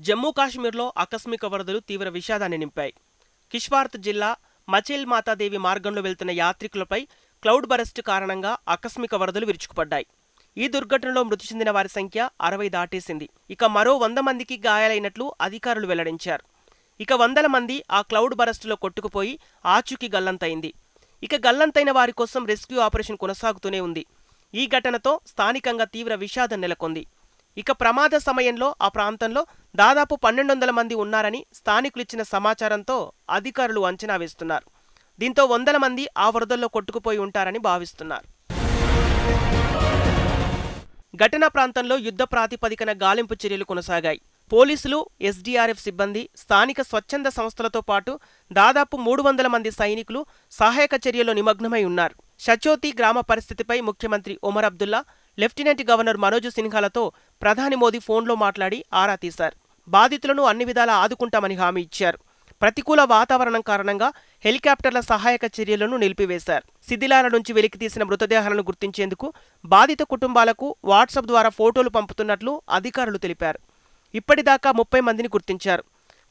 జమ్మూ కాశ్మీర్లో ఆకస్మిక వరదలు తీవ్ర విషాదాన్ని నింపాయి. కిష్వార్త్ జిల్లా మచేల్ మాతాదేవి మార్గంలో వెళ్తున్న యాత్రికులపై క్లౌడ్ బరస్ట్ కారణంగా ఆకస్మిక వరదలు విరుచుకుపడ్డాయి. ఈ దుర్ఘటనలో మృతి చెందిన వారి సంఖ్య 60 దాటేసింది. ఇక మరో 100 మందికి గాయాలైనట్లు అధికారులు వెల్లడించారు. ఇక వందల మంది ఆ క్లౌడ్ బరస్టులో కొట్టుకుపోయి ఆచూకీ గల్లంతైంది. ఇక గల్లంతైన వారి కోసం రెస్క్యూ ఆపరేషన్ కొనసాగుతూనే ఉంది. ఈ ఘటనతో స్థానికంగా తీవ్ర విషాదం నెలకొంది. ఇక ప్రమాద సమయంలో ఆ ప్రాంతంలో దాదాపు 1200 మంది ఉన్నారని స్థానికులిచ్చిన సమాచారంతో అధికారులు అంచనా వేస్తున్నారు. దీంతో వందల మంది ఆ వరదల్లో కొట్టుకుపోయి ఉంటారని భావిస్తున్నారు. ఘటనా ప్రాంతంలో యుద్ధ ప్రాతిపదికన గాలింపు చర్యలు కొనసాగాయి. పోలీసులు, ఎస్డీఆర్ఎఫ్ సిబ్బంది, స్థానిక స్వచ్ఛంద సంస్థలతో పాటు దాదాపు 300 మంది సైనికులు సహాయక చర్యల్లో నిమగ్నమై ఉన్నారు. షచోతి గ్రామ పరిస్థితిపై ముఖ్యమంత్రి ఒమర్ అబ్దుల్లా, లెఫ్టినెంట్ గవర్నర్ మనోజ్ సిన్హాలతో ప్రధాని మోదీ ఫోన్లో మాట్లాడి ఆరా తీశారు. బాధితులను అన్ని విధాలా ఆదుకుంటామని హామీ ఇచ్చారు. ప్రతికూల వాతావరణం కారణంగా హెలికాప్టర్ల సహాయక చర్యలను నిలిపివేశారు. శిథిలాల నుంచి వెలికితీసిన మృతదేహాలను గుర్తించేందుకు బాధిత కుటుంబాలకు వాట్సాప్ ద్వారా ఫోటోలు పంపుతున్నట్లు అధికారులు తెలిపారు. ఇప్పటిదాకా 30 మందిని గుర్తించారు.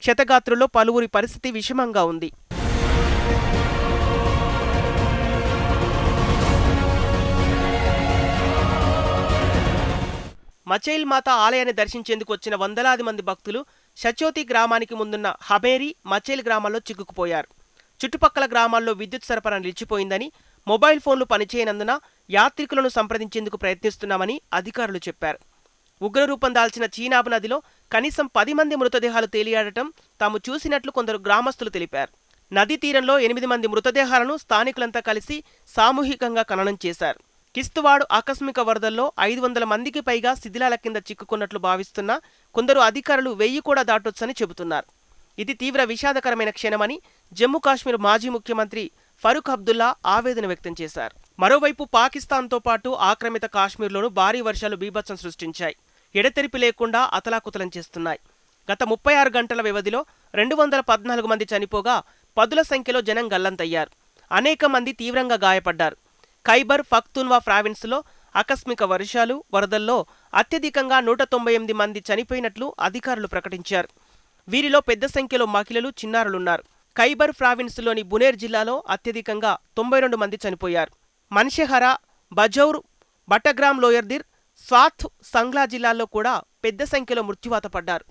క్షతగాత్రుల్లో పలువురి పరిస్థితి విషమంగా ఉంది. మచైల్ మాత ఆలయాన్ని దర్శించేందుకు వచ్చిన వందలాది మంది భక్తులు షచోతి గ్రామానికి ముందున్న హబేరి, మచైల్ గ్రామాల్లో చిక్కుకుపోయారు. చుట్టుపక్కల గ్రామాల్లో విద్యుత్ సరఫరా నిలిచిపోయిందని, మొబైల్ ఫోన్లు పనిచేయనందున యాత్రికులను సంప్రదించేందుకు ప్రయత్నిస్తున్నామని అధికారులు చెప్పారు. ఉగ్రరూపం దాల్చిన చీనాబ్ నదిలో కనీసం 10 మంది మృతదేహాలు తేలియాడటం తాము చూసినట్లు కొందరు గ్రామస్తులు తెలిపారు. నదీ తీరంలో 8 మంది మృతదేహాలను స్థానికులంతా కలిసి సామూహికంగా ఖననం చేశారు. కిస్తవాడ్ ఆకస్మిక వరదల్లో 500 మందికి పైగా శిథిలాల కింద చిక్కుకున్నట్లు భావిస్తున్నా కొందరు అధికారులు 1000 కూడా దాటొచ్చని చెబుతున్నారు. ఇది తీవ్ర విషాదకరమైన క్షణమని జమ్మూ కాశ్మీర్ మాజీ ముఖ్యమంత్రి ఫరూక్ అబ్దుల్లా ఆవేదన వ్యక్తం చేశారు. మరోవైపు పాకిస్తాన్తో పాటు ఆక్రమిత కాశ్మీర్లోనూ భారీ వర్షాలు బీభత్సం సృష్టించాయి. ఎడతెరిపి లేకుండా అతలాకుతలం చేస్తున్నాయి. గత 36 గంటల వ్యవధిలో 214 మంది చనిపోగా పదుల సంఖ్యలో జనం గల్లంతయ్యారు. అనేక మంది తీవ్రంగా గాయపడ్డారు. ఖైబర్ పఖ్తూన్వా ప్రావిన్స్లో ఆకస్మిక వర్షాలు, వరదల్లో అత్యధికంగా 198 మంది చనిపోయినట్లు అధికారులు ప్రకటించారు. వీరిలో పెద్ద సంఖ్యలో మహిళలు, చిన్నారులున్నారు. ఖైబర్ ప్రావిన్స్లోని బునేర్ జిల్లాలో అత్యధికంగా 92 మంది చనిపోయారు. మన్షెహరా, బజౌర్, బటగ్రామ్ లోయర్దిర్, స్వాత్, సంగ్లా జిల్లాల్లో కూడా పెద్ద సంఖ్యలో మృత్యువాత పడ్డారు.